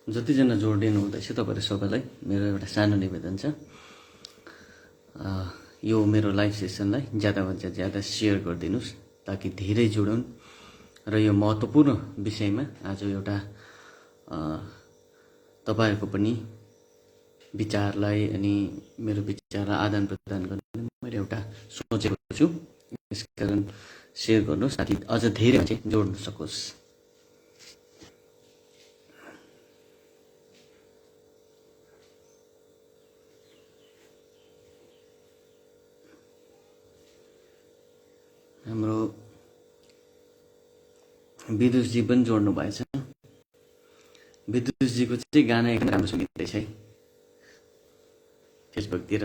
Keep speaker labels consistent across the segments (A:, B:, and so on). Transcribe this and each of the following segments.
A: जतिजना जोडिनु हुँदैछ तपाईँहरू सबैलाई मेरो एउटा सानो निवेदन छ। यो मेरो लाइभ सेसनलाई ज्यादाभन्दा ज्यादा सेयर गरिदिनुहोस् ताकि धेरै जोडौँ र यो महत्त्वपूर्ण विषयमा आज एउटा तपाईँहरूको पनि विचारलाई अनि मेरो विचारलाई आदान प्रदान गर्ने मैले एउटा सोचेको छु। यसकारण सेयर गर्नुहोस् ताकि अझ धेरै मान्छे जोड्न सकोस्। हाम्रो विदुषजी पनि जोड्नु भएछ। विदुषजीको चाहिँ गाना एकदम राम्रो सुनिँदैछ है फेसबुकतिर।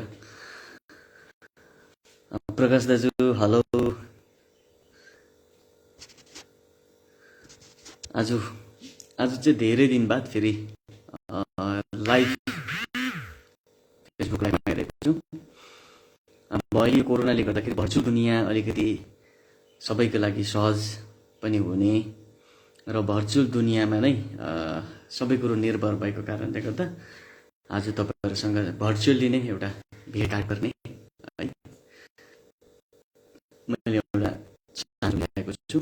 A: प्रकाश दाजु हेलो। आज चाहिँ धेरै दिन बाद फेरि लाइभ फेसबुक लाइभ आइरहेको छु। अब अहिले कोरोनाले गर्दाखेरि भर्चुअल दुनियाँ अलिकति सबैको लागि सहज पनि हुने र भर्चुअल दुनियाँमा नै सबै कुरो निर्भर भएको कारणले गर्दा आज तपाईहरुसँग भर्चुअली नै एउटा भेटघाट गर्ने है मैले एउटा चाहना ल्याएको छु।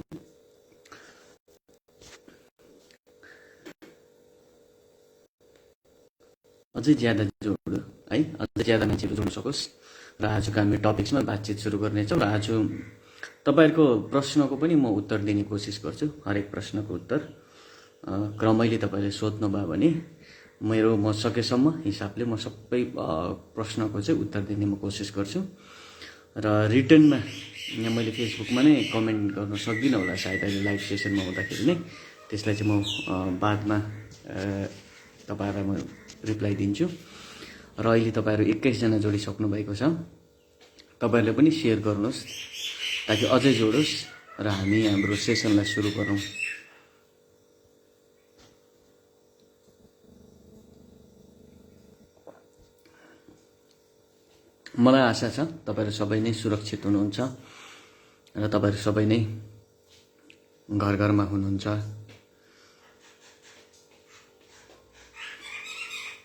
A: अझै ज्यादा जोड है, अझै ज्यादा मान्छेहरू जोड्न सकोस् र आजको हामी टपिक्समा बातचित सुरु गर्नेछौँ र आज तपाईहरुको प्रश्नको पनि म उत्तर दिने कोसिस गर्छु। हरेक प्रश्नको उत्तर क्रमैले तपाईले सोध्नु भयो भने म सकेसम्म हिसाबले म सबै प्रश्नको चाहिँ उत्तर दिने म कोसिस गर्छु र रिटनमा यहाँ मैले फेसबुकमा नै कमेन्ट गर्न सक्दिनँ होला सायद अहिले लाइभ सेसनमा हुँदाखेरि नै, त्यसलाई चाहिँ म बादमा तपाईहरुलाई म रिप्लाई दिन्छु। र अहिले तपाईहरु 21 जना जोडिसक्नु भएको छ। तपाईहरुले पनि शेयर गर्नुहोस् ताकि अझै जोडोस् र हामी हाम्रो सेसनलाई सुरु गरौँ। मलाई आशा छ तपाईहरु सबै नै सुरक्षित हुनुहुन्छ र तपाईहरु सबै नै घर घरमा हुनुहुन्छ।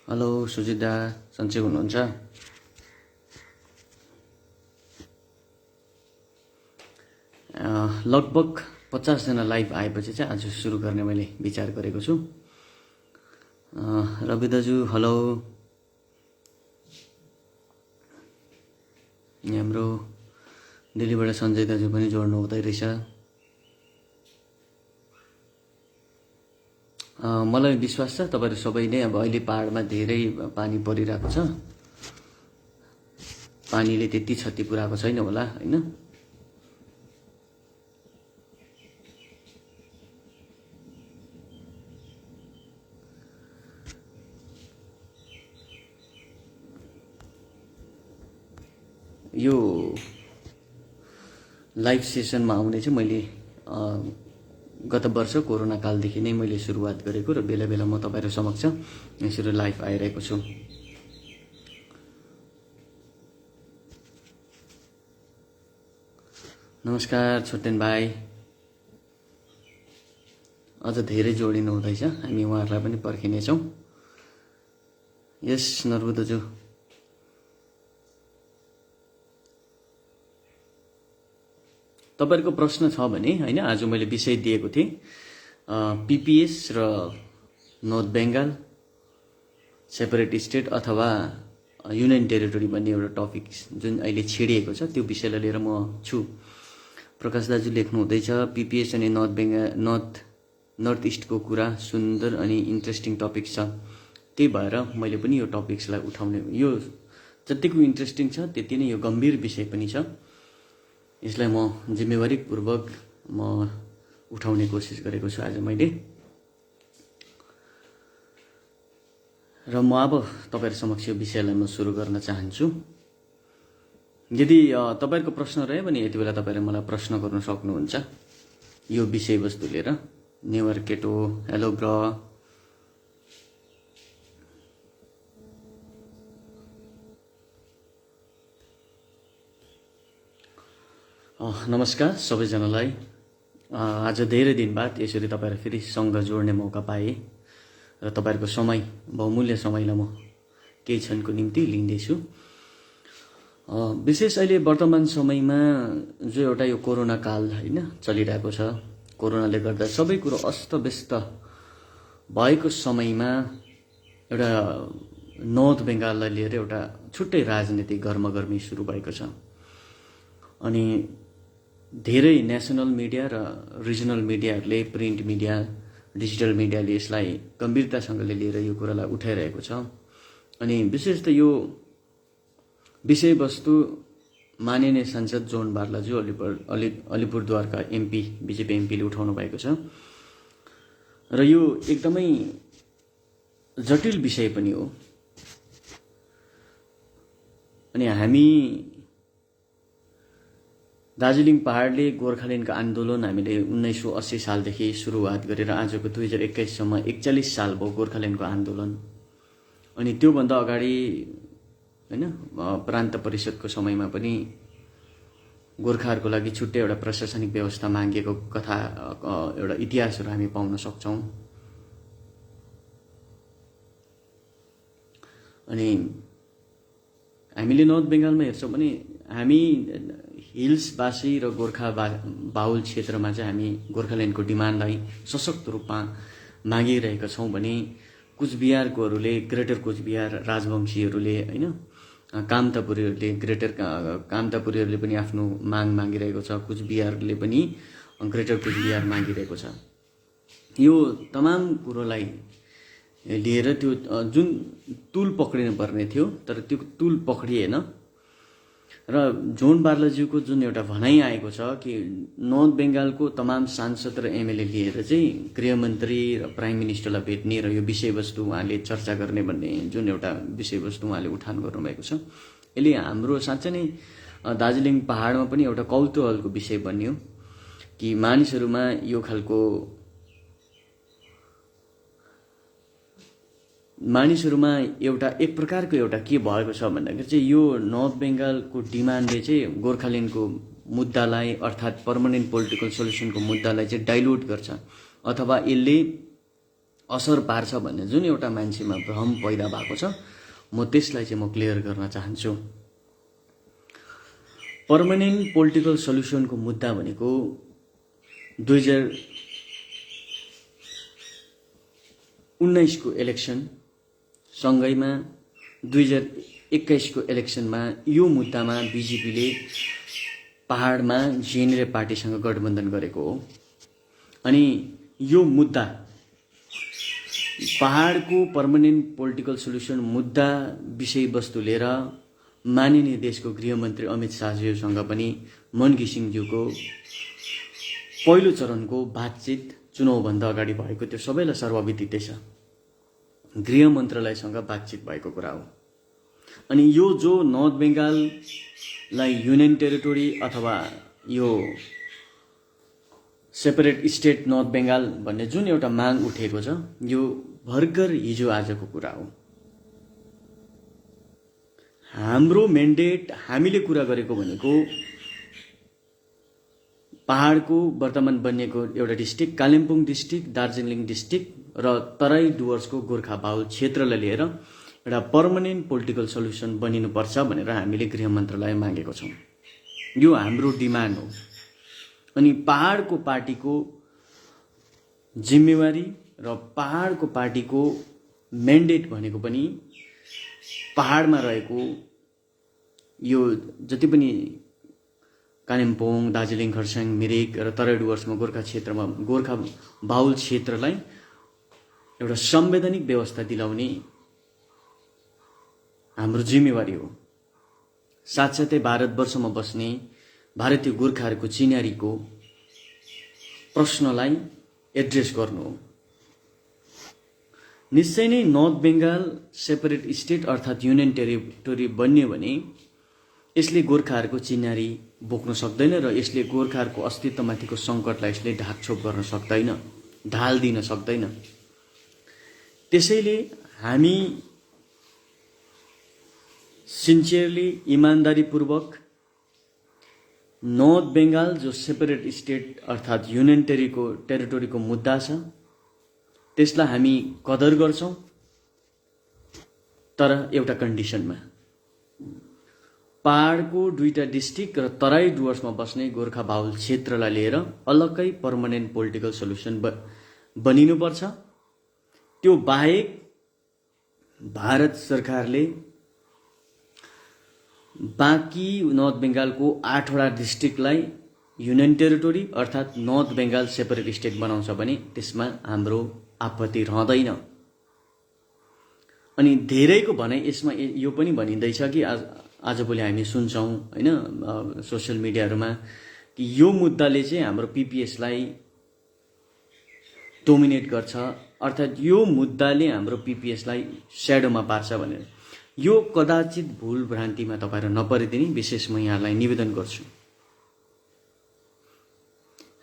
A: हेलो सुजिता, सन्चै हुनुहुन्छ? लगभग 50 जना लाइभ आएपछि चाहिँ आज सुरु गर्ने मैले विचार गरेको छु। रवि दाजु हेलो। हाम्रो दिल्लीबाट सञ्जय दाजु पनि जोड्नु हुँदै रहेछ। मलाई विश्वास छ तपाईहरु सबै नै अब अहिले पहाडमा धेरै पानी परिरहेको छ। पानीले त्यति क्षति पुर्याएको छैन होला हैन? यो लाइभ सेसनमा आउने चाहिँ मैले गत वर्ष कोरोना कालदेखि नै मैले सुरुवात गरेको र बेला बेला म तपाईहरु समक्ष यसरी लाइभ आइरहेको छु। नमस्कार छोटेन भाइ, अझ धेरै जोडिनु हुँदैछ, हामी उहाँहरुलाई पनि पर्खिनेछौँ। यस नर्बु दाजु तपाईहरुको प्रश्न छ भने हैन, आज मैले विषय दिएको थिएँ पीपीएस र नर्थ बेंगाल सेपरेट स्टेट अथवा युनियन टेरिटोरी भन्ने एउटा टपिक जुन अहिले छेडिएको छ त्यो विषयलाई लिएर म छु। प्रकाश दाजु लेख्नु हुँदैछ पीपीएस अनि नर्थ ईस्टको कुरा सुन्दर अनि इन्ट्रेस्टिङ टपिक छ, त्यही भएर मैले पनि यो टपिक्सलाई उठाउने, यो जतिको इन्ट्रेस्टिङ छ त्यति नै यो गम्भीर विषय पनि छ। यसलाई म जिम्मेवारी पूर्वक म उठाउने कोसिस गरेको छु आज मैले। र म अब तपाईहरु समक्ष यो विषयलाई म सुरु गर्न चाहन्छु। यदि तपाईहरुको प्रश्न रह्यो भने यति बेला तपाईहरुले मलाई प्रश्न गर्न सक्नुहुन्छ यो विषयवस्तु लिएर। नेवर केटो हेलो ब्रो, नमस्कार सबैजनालाई। आज धेरै दिन बाद यसरी तपाईहरु फेरि सँग जोड्ने मौका पाए र तपाईहरुको समय, बहुमूल्य समयलाई म केही क्षणको निम्ति लिँदैछु। विशेष अहिले वर्तमान समयमा जो एउटा यो कोरोना काल हैन चलिरहेको छ, कोरोनाले गर्दा सबै कुरो अस्तव्यस्त भएको समयमा एउटा नर्थ बेंगाललाई लिएर एउटा छुट्टै राजनीतिक गर्मगर्मी सुरु भएको छ। अनि धेरै नेशनल मिडिया र रिजनल मिडियाहरूले, प्रिन्ट मिडिया, डिजिटल मिडियाले यसलाई गम्भीरतासँगले लिएर यो कुरालाई उठाइरहेको छ। अनि विशेष त यो विषयवस्तु माननीय सांसद जोन बार्लाज्यू अलिपुरद्वारका एमपी, बीजेपी एमपीले उठाउनु भएको छ र यो एकदमै जटिल विषय पनि हो। अनि हामी दार्जिलिङ पहाडले गोर्खाल्यान्डको आन्दोलन हामीले 1980 सालदेखि सुरुवात गरेर आजको 2021 सम्म 41 साल भयो गोर्खाल्यान्डको आन्दोलन। अनि त्यो भन्दा अगाडि हैन प्रान्त परिषदको समयमा पनि गोर्खाहरुको लागि छुट्टै एउटा प्रशासनिक व्यवस्था मागिएको कथा एउटा इतिहासहरु हामी पाउन सक्छौं। अनि हामीले नर्थ बेंगालमा हेर्छौं भने हामी हिल्सवासी र गोर्खा बाहुल क्षेत्रमा चाहिँ हामी गोर्खाल्यान्डको डिमान्डलाई सशक्त रूपमा मागिरहेका छौं भने कुचबिहारकोहरूले, ग्रेटर कुचबिहार राजवंशीहरूले हैन कामतापुरीहरूले, ग्रेटर कामतापुरीहरूले पनि आफ्नो माग मागिरहेको छ, कुचबिहारले पनि ग्रेटर कुचबिहार मागिरहेको छ। यो तमाम कुरोलाई लिएर त्यो जुन तुल पक्रिनु पर्ने थियो तर त्यो तुल पक्रिएन र जोन बार्लाज्यूको जुन एउटा भनाइ आएको छ कि नर्थ बेंगालको तमाम सांसद र एमएलए लिएर चाहिँ गृहमन्त्री र प्राइम मिनिस्टरलाई भेट्ने र यो विषयवस्तु उहाँले चर्चा गर्ने भन्ने जुन एउटा विषयवस्तु उहाँले उठान गर्नुभएको छ, यसले हाम्रो साँच्चै नै दार्जिलिङ पहाडमा पनि एउटा कौतूहलको विषय बन्यो कि मानिसहरुमा यो खालको मानिसहरुमा एउटा एक प्रकारको एउटा के भएको छ भन्दाखेरि चाहिँ यो नर्थ बेंगालको डिमान्डले चाहिँ गोर्खाल्यान्डको मुद्दालाई अर्थात पर्मानेन्ट पोलिटिकल सल्युसनको मुद्दालाई चाहिँ डाइल्युट गर्छ अथवा यसले असर पार्छ भन्ने जुन एउटा मान्छेमा भ्रम पैदा भएको छ, म त्यसलाई चाहिँ म क्लियर गर्न चाहन्छु। पर्मानेन्ट पोलिटिकल सल्युसनको मुद्दा भनेको 2019 को इलेक्सन सँगैमा 2021 को इलेक्सनमा यो मुद्दामा बीजेपीले पहाडमा जेएनएलए पार्टीसँग गठबन्धन गरेको हो। अनि यो मुद्दा पहाडको पर्मानेन्ट पोलिटिकल सल्युसन मुद्दा विषयवस्तु लिएर माननीय देशको गृहमन्त्री अमित शाहज्यूसँग पनि मन घिसिङज्यूको पहिलो चरणको बातचित चुनावभन्दा अगाडि भएको त्यो सबैलाई सर्वविदितै छ, गृह मन्त्रालयसँग बातचित भएको कुरा हो। अनि यो जो नर्थ बेंगाललाई युनियन टेरिटोरी अथवा यो सेपरेट स्टेट नर्थ बेंगाल भन्ने जुन एउटा माग उठेको छ, यो भर्खर हिजो आजको कुरा हो। हाम्रो मेन्डेट हामीले कुरा गरेको भनेको पहाडको वर्तमान बनिएको एउटा district Kalimpong district, Darjeeling district र तराई डुवर्सको गोर्खा बाहुल क्षेत्रलाई लिएर एउटा पर्मानेन्ट पोलिटिकल सल्युसन बनिनुपर्छ भनेर हामीले गृह मन्त्रालय मागेको छौं। यो हाम्रो डिमान्ड हो। अनि पहाडको पार्टीको जिम्मेवारी र पहाडको पार्टीको मेन्डेट भनेको पनि पहाडमा रहेको यो जति पनि कालिम्पोङ, दार्जिलिङ, खरसाङ, मिरिक र तराई डुवर्समा गोर्खा क्षेत्रमा गोर्खा बाहुल क्षेत्रलाई एउटा संवैधानिक व्यवस्था दिलाउने हाम्रो जिम्मेवारी हो। साथसाथै भारतवर्षमा बस्ने भारतीय गोर्खाहरूको चिनारीको प्रश्नलाई एड्रेस गर्नु हो। निश्चय नै नर्थ बेंगाल सेपरेट स्टेट अर्थात युनियन टेरिटोरी बन्यो भने यसले गोर्खाहरूको चिनारी बोक्न सक्दैन र यसले गोर्खाहरूको अस्तित्वमाथिको संकटलाई यसले ढाकछोप गर्न सक्दैन, ढाल दिन सक्दैन। त्यसैले हामी सिन्सियरली इमानदारीपूर्वक नर्थ बेंगाल जो सेपरेट स्टेट अर्थात युनियन टेरिटोरीको मुद्दा छ त्यसलाई हामी कदर गर्छौं, तर एउटा कन्डिसनमा। पहाडको 2टा डिस्ट्रिक्ट र तराई डुवर्समा बस्ने गोर्खा बाहुल क्षेत्रलाई लिएर अलग्गै पर्मानेन्ट पोलिटिकल सल्युसन बनिनुपर्छ। त्यो बाहेक भारत सरकारले बाँकी नर्थ बेङ्गालको 8वटा डिस्ट्रिक्टलाई युनियन टेरिटोरी अर्थात् नर्थ बेङ्गाल सेपरेट स्टेट बनाउँछ भने त्यसमा हाम्रो आपत्ति रहँदैन। अनि धेरैको भनाइ यसमा यो पनि भनिँदैछ कि आजभोलि हामी सुन्छौं हैन सोशल मिडियाहरुमा कि यो मुद्दाले चाहिँ हाम्रो पीपीएसलाई डोमिनेट गर्छ, अर्थात् यो मुद्दाले हाम्रो पीपीएसलाई स्याडोमा पार्छ भनेर। यो कदाचित भूल भ्रान्तिमा तपाईहरु नपरिदिने विशेष म यहाँलाई निवेदन गर्छु।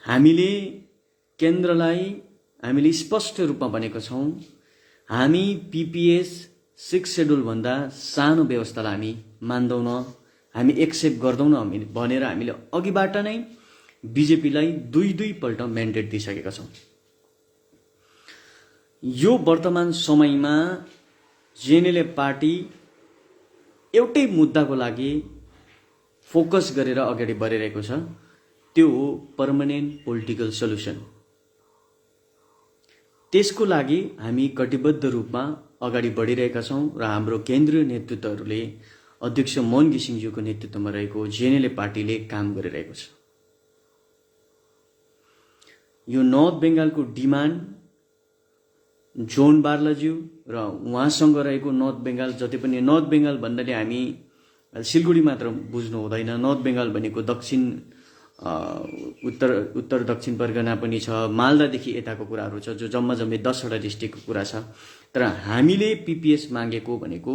A: हामीले केन्द्रलाई हामीले स्पष्ट रूपमा भनेको छौं, हामी पीपीएस 6 शेड्युल भन्दा सानो व्यवस्थालाई हामी मान्दैनौं, हामी एक्सेप्ट गर्दैनौं भनेर हामीले अघिबाट नै बीजेपीलाई दुई पल्ट म्यान्डेट दिइसकेका छौं। यो वर्तमान समयमा जेएनएलएफ पार्टी एउटै मुद्दाको लागि फोकस गरेर अगाडि बढिरहेको छ, त्यो हो पर्मानेन्ट पोलिटिकल सल्युसन। त्यसको लागि हामी कटिबद्ध रूपमा अगाडि बढिरहेका छौं र हाम्रो केन्द्रीय नेतृत्वहरूले अध्यक्ष मोहन घिसिङज्यूको नेतृत्वमा रहेको जेएनएलएफ पार्टीले काम गरिरहेको छ। यो नर्थ बेङ्गालको डिमान्ड जोन बार्लाज्यू र उहाँसँग रहेको नर्थ बेङ्गाल जति पनि नर्थ बेङ्गाल भन्नाले हामी सिलगढी मात्र बुझ्नु हुँदैन। नर्थ बेङ्गाल भनेको दक्षिण उत्तर दक्षिण परगना पनि छ, मालदादेखि यताको कुराहरू छ, जो जम्मा 10वटा डिस्ट्रिक्टको कुरा छ। तर हामीले पीपीएस मागेको भनेको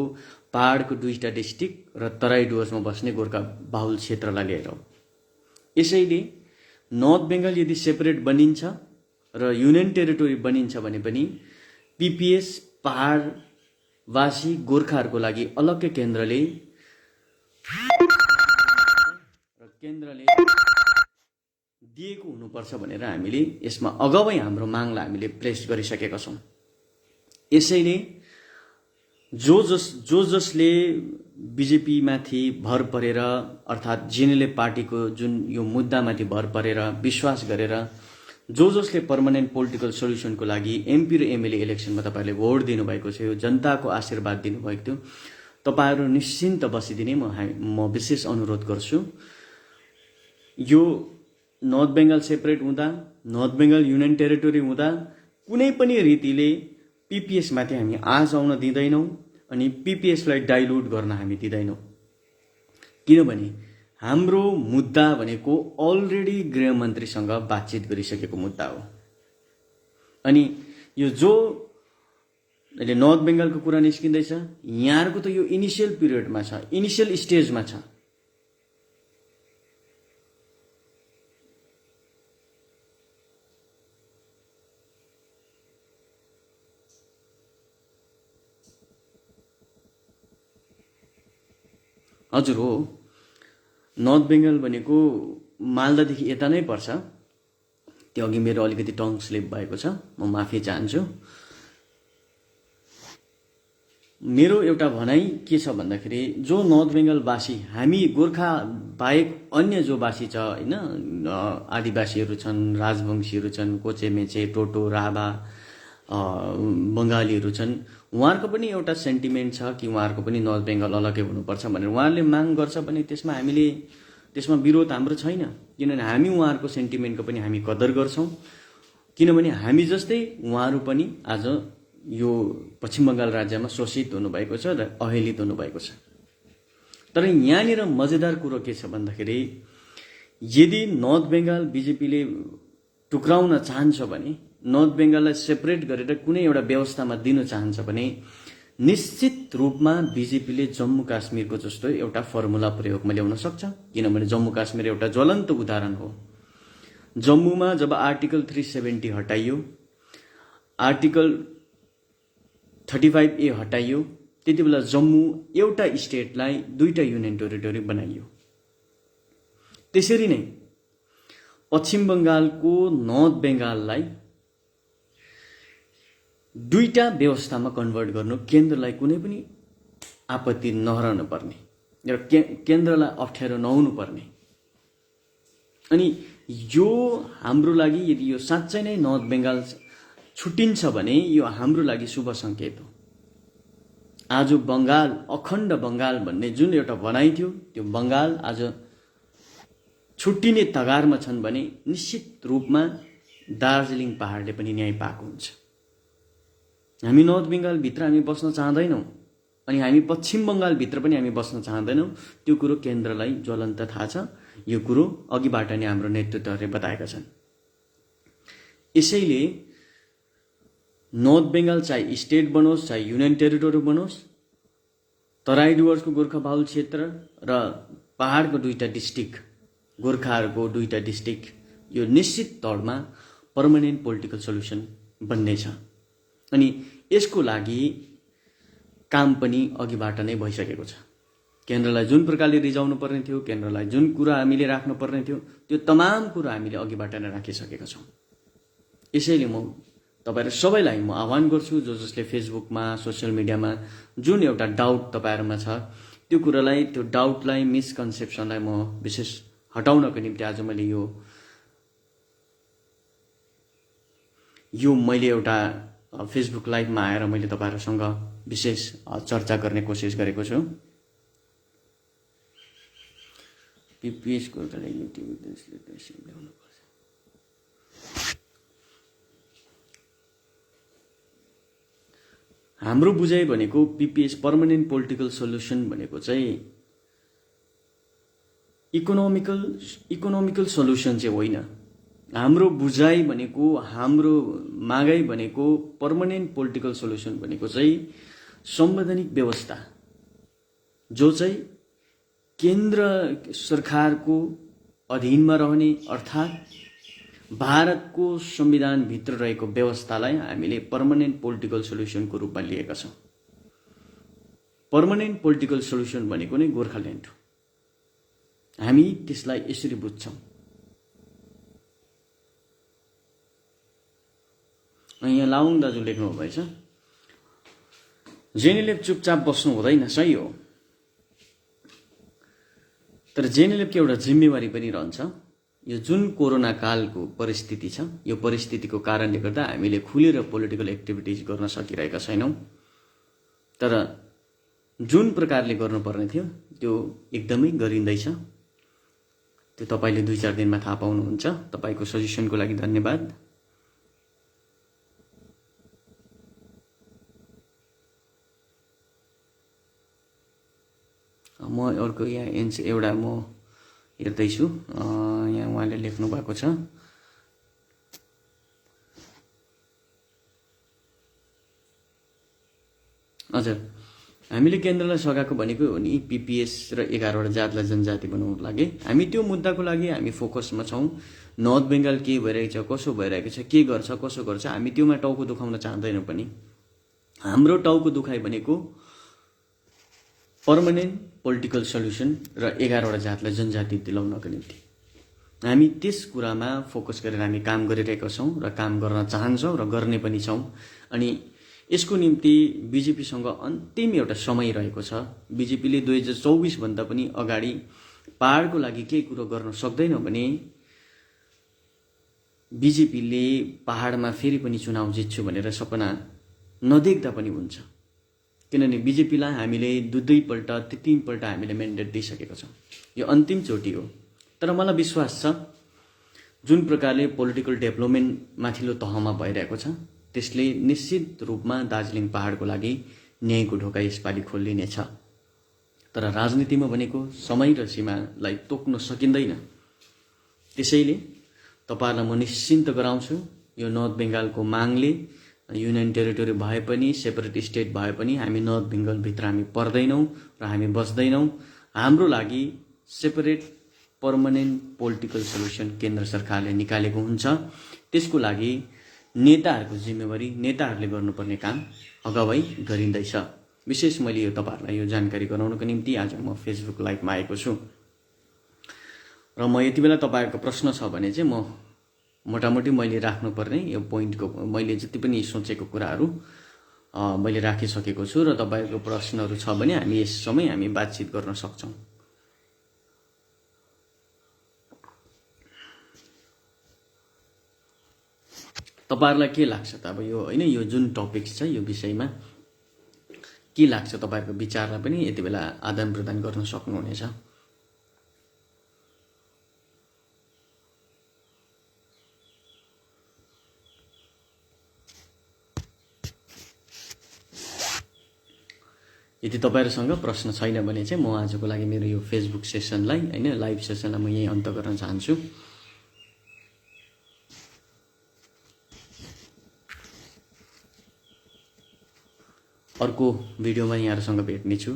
A: पहाडको 2टा डिस्ट्रिक्ट र तराई डुवर्समा बस्ने गोर्खा बाहुल क्षेत्रलाई लिएर हो। यसैले नर्थ बेङ्गाल यदि सेपरेट बनिन्छ र युनियन टेरिटोरी बनिन्छ भने पनि पीपीएस पहाडवासी गोर्खाहरूको लागि अलग्गै केन्द्रले दिएको हुनुपर्छ भनेर हामीले यसमा अगावै हाम्रो मागलाई हामीले प्लेस गरिसकेका छौं। यसैले जो जसले बीजेपी माथि भर परेर अर्थात् जेएनएलएफ पार्टीको जुन यो मुद्दामाथि भर परेर विश्वास गरेर जो जसले पर्मानेन्ट पोलिटिकल सल्युसनको लागि एमपी र एमएलए इलेक्सनमा तपाईहरुले भोट दिनुभएको छ, यो जनताको आशीर्वाद दिनुभएको थियो, तपाईहरु निश्चिन्त बसिदिने म विशेष अनुरोध गर्छु। यो नर्थ बेङ्गाल सेपरेट हुँदा, नर्थ बेङ्गाल युनियन टेरिटोरी हुँदा कुनै पनि रीतिले पीपीएस माथि हामी आँच आउन दिँदैनौं अनि पीपीएसलाई डाइल्युट गर्न हामी दिँदैनौं। किनभने हाम्रो मुद्दा भनेको अलरेडी गृहमन्त्रीसँग बातचित गरिसकेको मुद्दा हो। अनि यो जो नर्थ बेङ्गालको कुरा निस्किँदैछ, यहाँहरुको त यो इनिशियल पिरियडमा छ, इनिशियल स्टेजमा छ। हजुर हो, नर्थ बेङ्गाल भनेको मालदादेखि यता नै पर्छ। त्यो अघि मेरो अलिकति टङ स्लिप भएको छ, म माफी चाहन्छु। मेरो एउटा भनाइ के छ भन्दाखेरि जो नर्थ बेङ्गाल वासी, हामी गोर्खा बाहेक अन्य जो वासी छ हैन, आदिवासीहरू छन्, राजवंशीहरू छन्, कोचे मेचे, टोटो, राभा, बंगालीहरू छन्, उहाँहरुको पनि एउटा सेन्टिमेन्ट छ कि उहाँहरुको पनि नर्थ बेङ्गाल अलग्गै हुनुपर्छ भनेर उहाँहरुले माग गर्छ भने त्यसमा विरोध हाम्रो छैन। किनभने हामी उहाँहरुको सेन्टिमेन्टको पनि हामी कदर गर्छौं। किनभने हामी जस्तै उहाँहरु पनि आज यो पश्चिम बंगाल राज्यमा शोषित हुनुभएको छ र अवहेलित हुनुभएको छ। तर यहाँनिर मजेदार कुरो के छ भन्दाखेरि यदि नर्थ बेङ्गाल बीजेपीले टुक्राउन चाहन्छ भने, नर्थ बेङ्गाललाई सेपरेट गरेर कुनै एउटा व्यवस्थामा दिन चाहन्छ भने निश्चित रूपमा बीजेपीले जम्मू काश्मीरको जस्तो एउटा फर्मुला प्रयोगमा ल्याउन सक्छ। किनभने जम्मू काश्मीर एउटा ज्वलन्त उदाहरण हो। जम्मूमा जब आर्टिकल 370 हटाइयो, आर्टिकल 35A हटाइयो, त्यति बेला जम्मू एउटा स्टेटलाई 2टा युनियन टेरिटोरी बनाइयो। त्यसरी नै पश्चिम बंगालको नर्थ बेङ्गाललाई दुईटा व्यवस्थामा कन्भर्ट गर्नु केन्द्रलाई कुनै पनि आपत्ति नहराउनु पर्ने र केन्द्रलाई अप्ठ्यारो नहुनु पर्ने। अनि यो हाम्रो लागि यदि यो साँच्चै नै नर्थ बेङ्गाल छुट्टिन्छ भने यो हाम्रो लागि शुभ सङ्केत हो। आज बङ्गाल अखण्ड बङ्गाल भन्ने जुन एउटा भनाइ थियो त्यो बङ्गाल आज छुट्टिने तगारमा छन् भने निश्चित रूपमा दार्जिलिङ पहाडले पनि न्याय पाएको हुन्छ। हामी नर्थ बेङ्गालभित्र हामी बस्न चाहँदैनौँ अनि हामी पश्चिम बङ्गालभित्र पनि हामी बस्न चाहँदैनौँ। त्यो कुरो केन्द्रलाई ज्वलन्त थाहा छ। यो कुरो अघिबाट नै हाम्रो नेतृत्वहरूले बताएका छन्। यसैले नर्थ बेङ्गाल चाहे स्टेट बनोस् चाहे युनियन टेरिटोरी बनोस्, तराई डुवर्सको गोर्खा बाहुल क्षेत्र र पहाडको दुईटा डिस्ट्रिक्ट गोर्खाहरूको दुईटा डिस्ट्रिक्ट यो निश्चित तौरमा पर्मानेन्ट पोलिटिकल सल्युसन बन्नेछ। अनि यसको लागि काम पनि अघिबाट नै भइसकेको छ। केन्द्रलाई जुन प्रकारले रिजाउनु पर्ने थियो, केन्द्रलाई जुन कुरा हामीले राख्नु पर्ने थियो, त्यो तमाम कुरा हामीले अघिबाट नै राखिसकेका छौँ। यसैले म तपाईहरु सबैलाई म आह्वान गर्छु, जसले फेसबुकमा सोसियल मिडियामा जुन एउटा डाउट तपाईहरुमा छ त्यो कुरालाई, त्यो डाउटलाई, मिसकन्सेप्सनलाई म विशेष हटाउनको निम्ति आज मैले यो मैले एउटा फेसबुक लाइभमा आएर मैले तपाईहरुसँग विशेष चर्चा गर्ने कोसिस गरेको छु। पीपीएस को हाम्रो बुझाइ भनेको पीपीएस पर्मानेन्ट पोलिटिकल सल्युसन भनेको चाहिँ इकोनोमिकल सल्युसन चाहिँ होइन। हाम्रो बुझाइ भनेको, हाम्रो मागाइ भनेको पर्मानेन्ट पोलिटिकल सल्युसन भनेको चाहिँ संवैधानिक व्यवस्था जो चाहिँ केन्द्र सरकारको अधीनमा रहने, अर्थात् भारतको संविधान भित्र रहेको व्यवस्थालाई हामीले पर्मानेन्ट पोलिटिकल सल्युसनको रूपमा लिएका छौँ। पर्मानेन्ट पोलिटिकल सल्युसन भनेको नै गोर्खाल्यान्ड हो। हामी त्यसलाई यसरी बुझ्छौँ। यहाँ लाउङ दाजु लेख्नु भएछ, जेएनएलएफ चुपचाप बस्नु हुँदैन, सही हो, तर जेएनएलएफको एउटा जिम्मेवारी पनि रहन्छ। यो जुन कोरोना कालको परिस्थिति छ, यो परिस्थितिको कारणले गर्दा हामीले खुलेर पोलिटिकल एक्टिभिटिज गर्न सकिरहेका छैनौँ। तर जुन प्रकारले गर्नुपर्ने थियो त्यो एकदमै गरिँदैछ। त्यो तपाईले 2-4 दिनमा थाहा पाउनुहुन्छ। तपाईको सजेसनको लागि धन्यवाद। म अर्को यहाँ एउटा म हेर्दैछु, यहाँ उहाँले लेख्नु भएको छ, हजुर हामीले केन्द्रलाई सघाएको भनेको हो नि पीपीएस र 11वटा जातलाई जनजाति बनाउनको लागि। हामी त्यो मुद्दाको लागि हामी फोकसमा छौँ। नर्थ बेङ्गाल के भइरहेको छ, कसो भइरहेको छ, के गर्छ, कसो गर्छ, हामी त्योमा टाउको दुखाउन चाहँदैनौँ पनि। हाम्रो टाउको दुखाइ भनेको पर्मानेन्ट पोलिटिकल सल्युसन र 11वटा जातलाई जनजाति दिलाउनको निम्ति हामी त्यस कुरामा फोकस गरेर हामी काम गरिरहेका छौँ र काम गर्न चाहन्छौँ र गर्ने पनि छौँ। अनि यसको निम्ति बीजेपीसँग अन्तिम एउटा समय रहेको छ। बीजेपीले 2024 भन्दा पनि अगाडि पहाडको लागि केही कुरो गर्न सक्दैन भने बीजेपीले पहाडमा फेरि पनि चुनाव जित्छु भनेर सपना नदेख्दा पनि हुन्छ। किनभने बीजेपीलाई हामीले 2-पल्ट 3पल्ट हामीले म्यान्डेट दिइसकेका छौँ। यो अन्तिम चोटि हो। तर मलाई विश्वास छ जुन प्रकारले पोलिटिकल डेभलपमेन्ट माथिल्लो तहमा भइरहेको छ त्यसले निश्चित रूपमा दार्जिलिङ पहाडको लागि न्यायको ढोका यसपालि खोलिनेछ। तर राजनीतिमा भनेको समय र सीमालाई तोक्न सकिँदैन। त्यसैले तपाईहरुलाई म निश्चिन्त गराउँछु, यो नर्थ बेङ्गालको मागले युनियन टेरिटोरी भए पनि, सेपरेट स्टेट भए पनि हामी नर्थ बेङ्गाल भित्र हामी पर्दैनौँ र हामी बस्दैनौँ। हाम्रो लागि सेपरेट पर्मानेन्ट पोलिटिकल सल्युसन केन्द्र सरकारले निकालेको हुन्छ। त्यसको लागि नेताहरूको जिम्मेवारी, नेताहरूले गर्नुपर्ने काम अगावै गरिँदैछ। विशेष मैले यो तपाईहरुलाई यो जानकारी गराउनको निम्ति आज म फेसबुक लाइभमा आएको छु। र म यति बेला तपाईहरुको प्रश्न छ भने चाहिँ मोटामोटी मैले राख्नुपर्ने यो पोइन्टको मैले जति पनि सोचेको कुराहरू मैले राखिसकेको छु र तपाईहरुको प्रश्नहरू छ भने हामी यस समय हामी बातचित गर्न सक्छौं। तपाईहरुलाई के लाग्छ त अब यो हैन यो जुन टपिक्स छ यो विषयमा के लाग्छ तपाईहरुको विचारलाई पनि यति बेला आदान प्रदान गर्न सक्नुहुनेछ। यदि तपाईहरुसँग प्रश्न छैन भने चाहिँ म आजको लागि मेरो यो फेसबुक सेसनलाई हैन लाइभ सेसनलाई म यही अन्त गर्न चाहन्छु। अर्को भिडियोमा यहाँहरुसँग भेट्ने छु।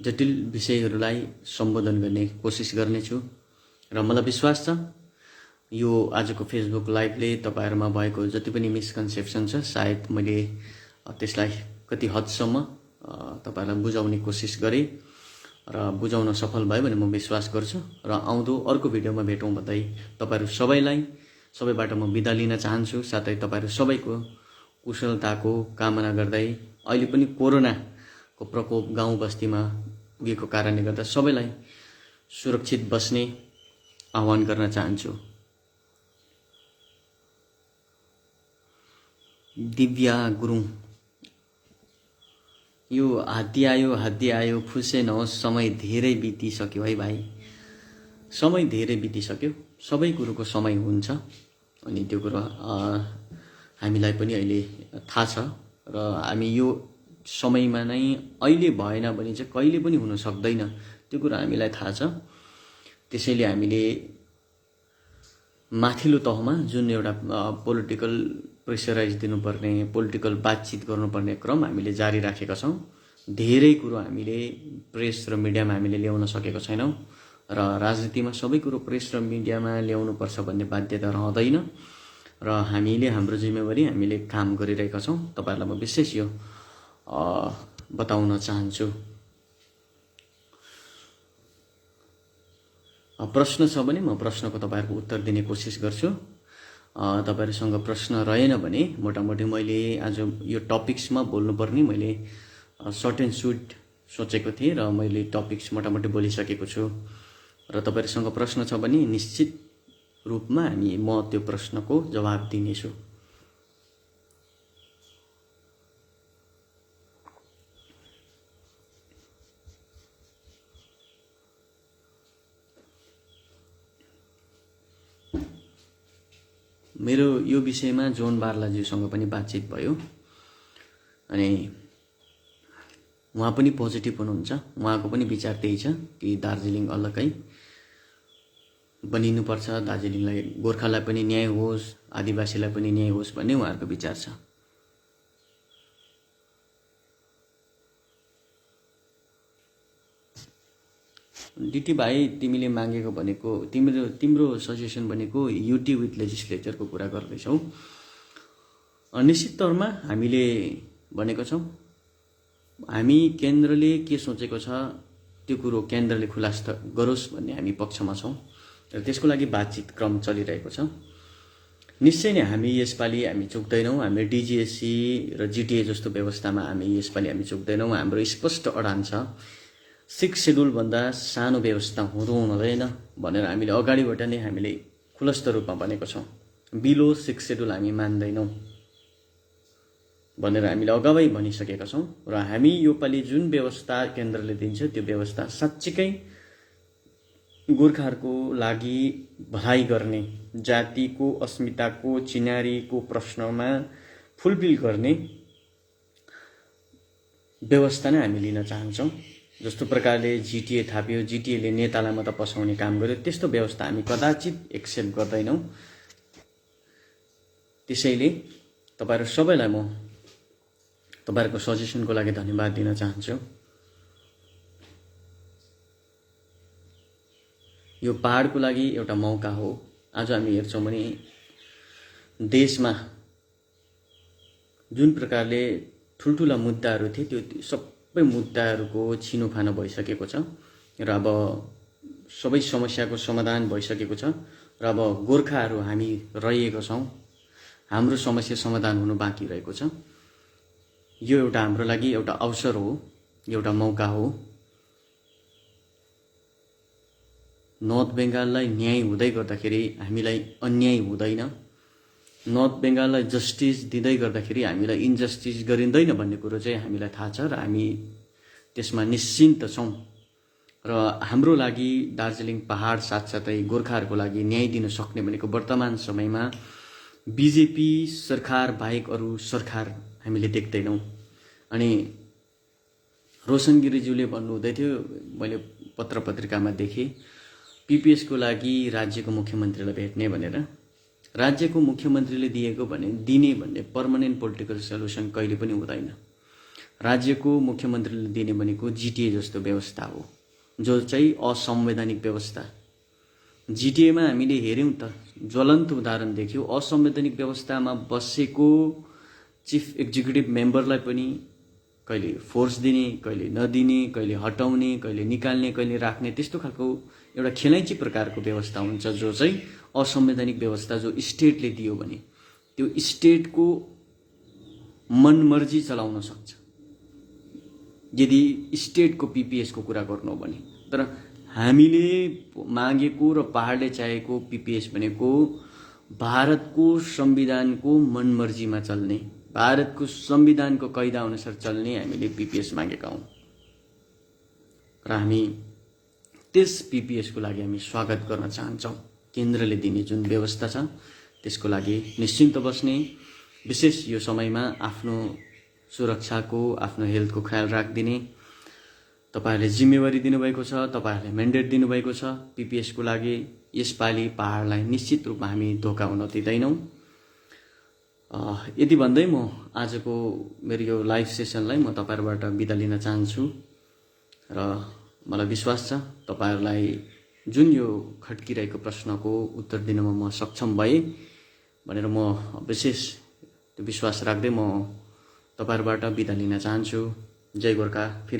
A: जटिल विषयहरुलाई सम्बोधन गर्ने कोसिस गर्ने छु र मलाई विश्वास छ यो आजको फेसबुक लाइभले तपाईहरुमा भएको जति पनि मिसकन्सेप्सन छ सायद मैले त्यसलाई कति हदसम्म तपाईहरुलाई बुझाउने कोसिस गरे र बुझाउन सफल भयो भने म विश्वास गर्छु र आउँदो अर्को भिडियोमा भेटौं भन्दै तपाईहरु सबैबाट म बिदा लिन चाहन्छु। साथै तपाईहरु सबैको कुशलताको कामना गर्दै अहिले पनि कोरोनाको प्रकोप गाउँ बस्तीमा पुगेको कारणले गर्दा सबैलाई सुरक्षित बस्ने आह्वान गर्न चाहन्छु। दिव्या गुरुङ यो हात्ती आयो फुसे नहोस् समय धेरै बितिसक्यो है भाइ। समय धेरै बितिसक्यो। सबै कुरोको समय हुन्छ अनि त्यो कुरा हामीलाई पनि अहिले थाहा छ र हामी यो समयमा नै अहिले भएन भने चाहिँ कहिले पनि हुन सक्दैन त्यो कुरा हामीलाई थाहा छ। त्यसैले हामीले माथिल्लो तहमा जुन एउटा पोलिटिकल प्रेसराइज दिनुपर्ने पोलिटिकल बातचित गर्नुपर्ने क्रम हामीले जारी राखेका छौं। धेरै कुरो हामीले प्रेस र मिडियामा हामीले ल्याउन सकेको छैनौं र राजनीतिमा सबै कुरो प्रेस र मिडियामा ल्याउनु पर्छ भन्ने बाध्यता रहँदैन र हामीले हाम्रो जिम्मेवारी हामीले काम गरिरहेका छौं। तपाईहरुलाई म विशेष यो बताउन चाहन्छु। प्रश्न छ भने म प्रश्नको तपाईहरुको उत्तर दिने कोसिस गर्छु। तपाईहरुसँग प्रश्न रहेन भने मोटामोटी मैले आज यो टपिक्समा बोल्नुपर्ने मैले सर्ट एन्ड स्वीट सोचेको थिएँ र मैले टपिक्स मोटामोटी बोलिसकेको छु र तपाईहरुसँग प्रश्न छ भने निश्चित रूपमा म त्यो प्रश्नको जवाफ दिनेछु। मेरो यो विषयमा जोन बार्लाज्यूसँग पनि बातचित भयो अनि उहाँ पनि पोजिटिभ हुनुहुन्छ। उहाँको पनि विचार त्यही छ कि दार्जिलिङ अलग्गै बनिनुपर्छ, दार्जिलिङलाई गोर्खालाई पनि न्याय होस्, आदिवासीलाई पनि न्याय होस् भन्ने उहाँहरुको विचार छ। डिटी भाइ तिमीले मागेको भनेको तिम्रो सजेसन भनेको युटी विथ लेजिस्लेचरको कुरा गर्दैछौ। निश्चित तौरमा हामीले भनेको छौं हामी केन्द्रले के सोचेको छ त्यो कुरो केन्द्रले खुलासा गरोस् भन्ने हामी पक्षमा छौं र त्यसको लागि बातचित क्रम चलिरहेको छ। निश्चय नै हामी यसपालि हामी चुक्दैनौं। हामी डीजीएससी र जीटीए जस्तो व्यवस्थामा हामी यसपालि हामी चुक्दैनौं। हाम्रो स्पष्ट अडान छ 6 शेड्युल भन्दा सानो व्यवस्था हुँदैन भनेर हामीले अगाडिबाट नै हामीले खुलस्त रूपमा भनेको छौं। बिलो 6 शेड्युल हामी मान्दैनौं भनेर हामीले अगावै भनिसकेका छौं र हामी योपालि जुन व्यवस्था केन्द्रले दिन्छ त्यो व्यवस्था साच्चै गोर्खाहरुको लागि भलाइ गर्ने, जातिको अस्मिताको चिनारीको प्रश्नमा फुलफिल गर्ने व्यवस्था नै हामी लिन चाहन्छौं। जस्तो प्रकारले जीटीए थाप्यो, जीटीएले नेतालाई मात्र पसाउने काम गर्यो, त्यस्तो व्यवस्था हामी कदाचित एक्सेप्ट गर्दैनौं। त्यसैले तपाईहरु सबैलाई म तपाईहरुको सजेसनको लागि धन्यवाद दिन चाहन्छु। यो पहाडको लागि एउटा मौका हो। आज हामी हेर्छौं भने देशमा जुन प्रकारले ठुलठुला मुद्दाहरू थिए त्यो सबै मुद्दाहरूको छिनोफानो भइसकेको छ र अब सबै समस्याको समाधान भइसकेको छ र अब गोर्खाहरू हामी रहिएको छौँ, हाम्रो समस्या समाधान हुनु बाँकी रहेको छ। यो एउटा हाम्रो लागि एउटा अवसर हो, एउटा मौका हो। नर्थ बेङ्गाललाई न्याय हुँदै गर्दाखेरि हामीलाई अन्याय हुँदैन, नर्थ बेङ्गाललाई जस्टिस दिँदै गर्दाखेरि हामीलाई इन्जस्टिस गरिँदैन भन्ने कुरो चाहिँ हामीलाई थाहा छ र हामी त्यसमा निश्चिन्त छौँ। र हाम्रो लागि दार्जिलिङ पहाड साथसाथै गोर्खाहरूको लागि न्याय दिन सक्ने भनेको वर्तमान समयमा बिजेपी सरकार बाहेक अरू सरकार हामीले देख्दैनौँ। अनि रोशन गिरिज्यूले भन्नुहुँदै थियो, मैले पत्र पत्रिकामा देखेँ, पिपिएसको लागि राज्यको मुख्यमन्त्रीलाई भेट्ने भनेर। राज्यको मुख्यमन्त्रीले दिने भन्ने पर्मानेन्ट पोलिटिकल सल्युसन कहिले पनि हुँदैन। राज्यको मुख्यमन्त्रीले दिने भनेको जिटिए जस्तो व्यवस्था हो, जो चाहिँ असंवैधानिक व्यवस्था। जिटिएमा हामीले हेऱ्यौँ त, ज्वलन्त उदाहरण देख्यौँ। असंवैधानिक व्यवस्थामा बसेको चिफ एक्जिक्युटिभ मेम्बरलाई पनि कहिले फोर्स दिने, कहिले नदिने, कहिले हटाउने, कहिले निकाल्ने, कहिले राख्ने, त्यस्तो खालको एउटा खेलाइँची प्रकारको व्यवस्था हुन्छ, जो चाहिँ असंवैधानिक व्यवस्था, जो स्टेटले दियो भने त्यो स्टेटको मनमर्जी चलाउन सक्छ यदि स्टेटको पिपिएसको कुरा गर्नु हो भने। तर हामीले मागेको र पहाडले चाहेको पिपिएस भनेको भारतको संविधानको मनमर्जीमा चल्ने, भारतको संविधानको कायदा अनुसार चल्ने हामीले पिपिएस मागेका हौँ। र हामी त्यस पिपिएसको लागि हामी स्वागत गर्न चाहन्छौँ। केन्द्रले दिने जुन व्यवस्था छ त्यसको लागि निश्चिन्त बस्ने, विशेष यो समयमा आफ्नो सुरक्षाको, आफ्नो हेल्थको ख्याल राखिदिने तपाईहरुले जिम्मेवारी दिनुभएको छ, तपाईहरुले म्यान्डेट दिनुभएको छ पिपिएसको लागि। यसपालि पहाडलाई निश्चित रूपमा हामी धोका हुन दिँदैनौँ। यदि भन्दै म आजको मेरो यो लाइभ सेसनलाई म तपाईहरुबाट बिदा लिन चाहन्छु र मलाई विश्वास छ तपाईहरुलाई जुन यो खड्किरहेको प्रश्नको उत्तर दिनमा म सक्षम भए भनेर म विशेष विश्वास राख्दै म तपाईहरुबाट बिदा लिन चाहन्छु। जय गोर्खा।